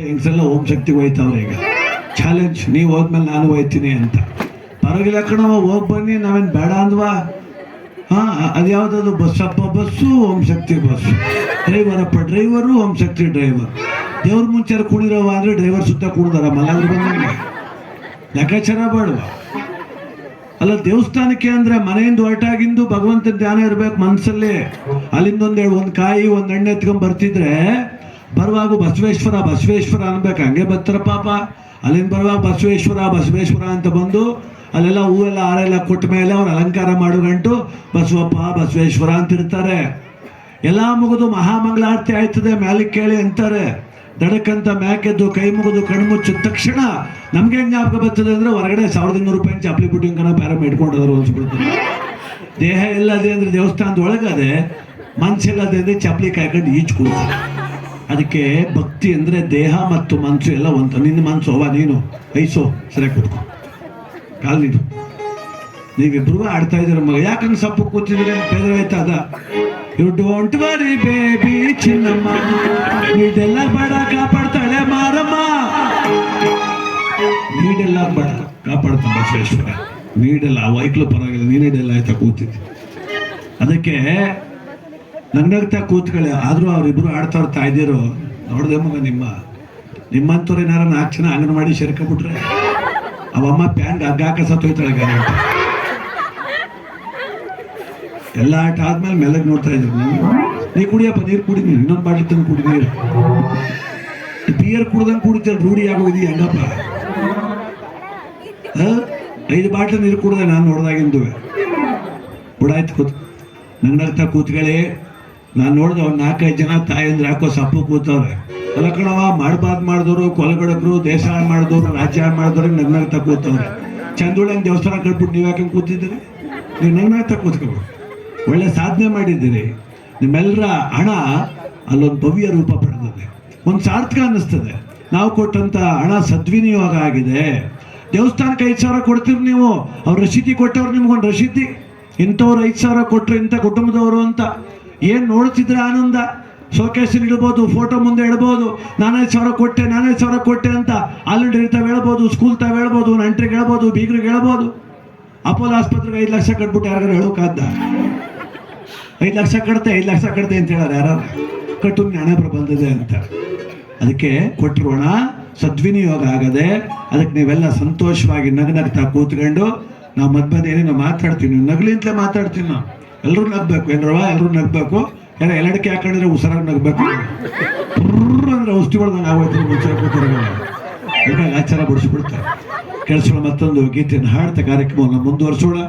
ಹೆಂಗ್ಸೆಲ್ಲ ಓಂ ಶಕ್ತಿಗೆ ಹೋಯ್ತವ್ರೆ. ಈಗ ಚಾಲೆಂಜ್, ನೀವು ಹೋದ್ಮೇಲೆ ನಾನು ಹೋಯ್ತೀನಿ ಅಂತ. ಪರವಾಗಿಲ್ಲ ಕಣವ, ಹೋಗಿ ಬನ್ನಿ, ನಾವೇನು ಬೇಡ ಅಂದ್ವಾ? ಹಾಂ, ಅದ್ಯಾವುದದು Basappa bus, Om Shakti bus, ಡ್ರೈವರಪ್ಪ driver, Om Shakti driver. ದೇವ್ರ ಮುಂಚೆ ಕುಣಿರವ ಅಂದರೆ ಡ್ರೈವರ್ ಸುತ್ತ ಕುಣಿದಾರ ಮಲಗ್ರು ಬಂದಂಗೆ. ಲೆಕ್ಕಾಚಾರ ಬೇಡವಾ? ಅಲ್ಲ, ದೇವಸ್ಥಾನಕ್ಕೆ ಅಂದರೆ ಮನೆಯಿಂದ ಹೊರಟಾಗಿಂದು ಭಗವಂತನ ಧ್ಯಾನ ಇರಬೇಕು ಮನಸ್ಸಲ್ಲಿ. ಅಲ್ಲಿಂದ ಒಂದು ಕಾಯಿ ಒಂದು ಎಣ್ಣೆ ಎತ್ಕೊಂಡ್ ಬರ್ತಿದ್ರೆ ಬರುವಾಗ ಬಸವೇಶ್ವರ ಬಸವೇಶ್ವರ ಅನ್ಬೇಕು. ಹಂಗೆ ಬರ್ತಾರ ಪಾಪ. ಅಲ್ಲಿಂದ ಬರುವಾಗ ಬಸವೇಶ್ವರ ಬಸವೇಶ್ವರ ಅಂತ ಬಂದು ಅಲ್ಲೆಲ್ಲ ಹೂವೆಲ್ಲ ಹಾರೆಲ್ಲ ಕೊಟ್ಟ ಮೇಲೆ ಅವ್ರು ಅಲಂಕಾರ ಮಾಡೋ ಗಂಟು ಬಸವಪ್ಪ ಬಸವೇಶ್ವರ ಅಂತಿರ್ತಾರೆ. ಎಲ್ಲ ಮುಗಿದು ಮಹಾಮಂಗಳಾರತಿ ಆಯ್ತದೆ, ಮ್ಯಾಲಿಗೆ ಕೇಳಿ ಅಂತಾರೆ. ದಡಕ್ಕಂತ ಮ್ಯಾಕೆದ್ದು ಕೈ ಮುಗಿದು ಕಣ್ಣು ಮುಚ್ಚಿದ ತಕ್ಷಣ ನಮ್ಗೆ ಹೆಂಗೆ ಜ್ಞಾಪಕ ಬರ್ತದೆ ಅಂದರೆ ಹೊರಗಡೆ 1200 ರೂಪಾಯಿ ಚಪ್ಪಲಿ ಬಿಟ್ಟು ಕಣ ಪ್ಯಾರಮ್ ಇಟ್ಕೊಂಡದ್ರು ಅನ್ಸ್ಬಿಡ್ತಾರೆ. ದೇಹ ಎಲ್ಲದೆ ಅಂದರೆ ದೇವಸ್ಥಾನದ ಒಳಗದೆ, ಮನಸ್ಸೆಲ್ಲದೆ ಅಂದರೆ ಚಪ್ಪಲಿ ಕಾಯ್ಕೊಂಡು ಈಜ್ಕೊಡ್ತಾರೆ. ಅದಕ್ಕೆ ಭಕ್ತಿ ಅಂದರೆ ದೇಹ ಮತ್ತು ಮನಸ್ಸು ಎಲ್ಲ ಒಂದು. ನಿನ್ನ ಮನಸ್ಸು ಅವ ನೀನು ಐಸೋ ಸರಿಯಾಗಿ ಕೂತ್ಕೊ, ಕಾಲು ನೀನು. ನೀವಿಬ್ರು ಆಡ್ತಾ ಇದ್ದೀರ ಮಗ, ಯಾಕಂದ್ರೆ ಸಪ್ಪು ಕೂತಿದ್ರೆ ಬೇರೆ ಆಯ್ತದ. ಯು ಡೋಂಟ್ ವರಿ ಬೇಬಿ ಚಿನ್ನಮ್ಮ, ನೀಡೆಲ್ಲ ಬೇಡ ಕಾಪಾಡ್ತಾಳೆ ಮಾರಮ್ಮ. ನೀಡೆಲ್ಲ ಬೇಡ ಕಾಪಾಡ್ತಾಳೆ ಬಸವೇಶ್ವರ. ನೀಡೆಲ್ಲ ವೈಕ್ಲು ಪರವಾಗಿಲ್ಲ, ನೀನೆಲ್ಲ ಆಯ್ತಾ ಕೂತಿದ್ದೆ. ಅದಕ್ಕೆ ನಗ್ನಗ್ತಾ ಕೂತ್ಕೊಳ್ಳಿ. ಆದರೂ ಅವರಿಬ್ರು ಆಡ್ತಾವ್ರ ತಾಯ್ದಿರು ನೋಡ್ದೆ ಮಗ, ನಿಮ್ಮಂಥವ್ರು ಏನಾರ 4 ಜನ ಅಂಗನವಾಡಿ ಸೇರ್ಕೊಂಡ್ಬಿಟ್ರೆ ಅವಮ್ಮ ಪ್ಯಾಂಟ್ ಹಗ್ಗಾಕ ಸತ್ತೋಯ್ತಾಳೆ ಗ್ಯಾರಂಟಿ. ಎಲ್ಲ ಆಟ ಆದ್ಮೇಲೆ ಮೆಲ್ಲಗೆ ನೋಡ್ತಾ ಇದ್ರು. ನೀ ಕುಡಿಯಪ್ಪ, ನೀರು ಕುಡಿ, ನೀನು ಇನ್ನೊಂದು ಬಾಟ್ಲಿ ತಂದು ಕುಡಿ. ನೀರು ಬಿಯರ್ ಕುಡ್ದಂಗೆ ಕುಡಿತಾರೆ, ರೂಢಿ ಆಗೋದಿ ಹಂಗಪ್ಪ. 5 ಬಾಟ್ಲಿ ನೀರು ಕುಡ್ದೆ ನಾನು ನೋಡ್ದಾಗಿಂದು ಬಿಡಾಯ್ತು. ಕೂತ್ ನಗ್ನಗ್ತಾ ಕೂತ್ಕೊಳ್ಳಿ. ನಾನು ನೋಡ್ದೆ ಒಂದು 4-5 ಜನ ತಾಯಂದ್ರೆ ಯಾಕೋ ಸಪ್ಪು ಕೂತವ್ರೆ. ಅಲ್ಲ ಕಣವ, ಮಾಡಬಾರ್ದು ಮಾಡಿದವರು, ಕೊಲಗಡಕರು, ದೇಶ ಹಾಳು ಮಾಡಿದವರು, ರಾಜ್ಯ ಹಾಳು ಮಾಡಿದವ್ರಿಗೆ ನಗ್ನಗ್ತಾ ಕೂತವ್ರೆ. ಚಂದೊಳಂಗೆ ದೇವಸ್ಥಾನ ಕಟ್ಬಿಟ್ಟು ನೀವು ಯಾಕೆ ಕೂತಿದ್ದೀರಿ? ನೀವು ನಗ್ನಗ್ತಾ ಕೂತ್ಕೊಬೇಕು. ಒಳ್ಳೆ ಸಾಧನೆ ಮಾಡಿದ್ದೀರಿ. ನಿಮ್ಮೆಲ್ಲರ ಹಣ ಅಲ್ಲೊಂದು ಭವ್ಯ ರೂಪ ಪಡೆದಿದೆ, ಒಂದು ಸಾರ್ಥಕ ಅನ್ನಿಸ್ತದೆ. ನಾವು ಕೊಟ್ಟಂಥ ಹಣ ಸದ್ವಿನಿಯೋಗ ಆಗಿದೆ. ದೇವಸ್ಥಾನಕ್ಕೆ 5,000 ಕೊಡ್ತೀರಿ ನೀವು, ಅವ್ರು ರಸೀದಿ ಕೊಟ್ಟವ್ರು ನಿಮ್ಗೊಂದು ರಸೀದಿ. ಇಂಥವ್ರು 5,000 ಕೊಟ್ಟರು ಇಂಥ ಕುಟುಂಬದವರು ಅಂತ ಏನು ನೋಡ್ತಿದ್ರೆ ಆನಂದ. ಶೋಕೇಸಲ್ಲಿ ಇಡ್ಬೋದು, ಫೋಟೋ ಮುಂದೆ ಇಡ್ಬೋದು, ನಾನು 5,000 ಕೊಟ್ಟೆ ಅಂತ. ಆಲ್ರೆಡಿ ತಾವು ಹೇಳ್ಬೋದು, ಸ್ಕೂಲ್ ತಾವು ಹೇಳ್ಬೋದು, ನಂಟ್ರಿಗೆ ಹೇಳ್ಬೋದು, ಬೀಗ್ರಿಗೆ ಹೇಳ್ಬೋದು. ಅಪೋಲೋ ಆಸ್ಪತ್ರೆಗೆ 5 ಲಕ್ಷ ಕಟ್ಬಿಟ್ಟು ಯಾರು ಹೇಳೋಕ್ಕಾದ? 5 ಲಕ್ಷ ಕಟ್ತೆ ಅಂತ ಹೇಳಾರ ಯಾರು? ಕಟ್ಟು ಹಣೆ ಬಂದಿದೆ ಅಂತ. ಅದಕ್ಕೆ ಕೊಟ್ಟರು ಹಣ ಸದ್ವಿನಿಯೋಗ ಆಗದೆ. ಅದಕ್ಕೆ ನೀವೆಲ್ಲ ಸಂತೋಷವಾಗಿ ನಗ್ನಗ್ತಾ ಕೂತ್ಕೊಂಡು, ನಾವು ಮಧ್ಯ ಏನೇನೋ ಮಾತಾಡ್ತೀವಿ, ನೀವು ನಗಲಿ ಅಂತಲೇ ಮಾತಾಡ್ತೀವಿ. ನಾವು ಎಲ್ಲರೂ ನಗ್ಬೇಕು ಏನ್ರವ, ಎಲ್ಲರೂ ನಗ್ಬೇಕು. ಏನೋ ಎಲ್ಲಡಿಕೆ ಹಾಕೊಂಡಿದ್ರೆ ಉಸಿರಾಗಿ ನಗ್ಬೇಕು. ಅಂದ್ರೆ ಔಷಧಿ ಹೊಡೆದಂಗೆ ಆಗೋಯ್ತು ಮುಂಚೆ ಕೂತಿರೋ ಆಚಾರ ಬಿಡಿಸ್ಬಿಡ್ತಾರೆ. ಕೆಲಸಗಳು ಮತ್ತೊಂದು ಗೀತೆಯನ್ನು ಹಾಡ್ತಾ ಕಾರ್ಯಕ್ರಮವನ್ನು ಮುಂದುವರಿಸೋಣ.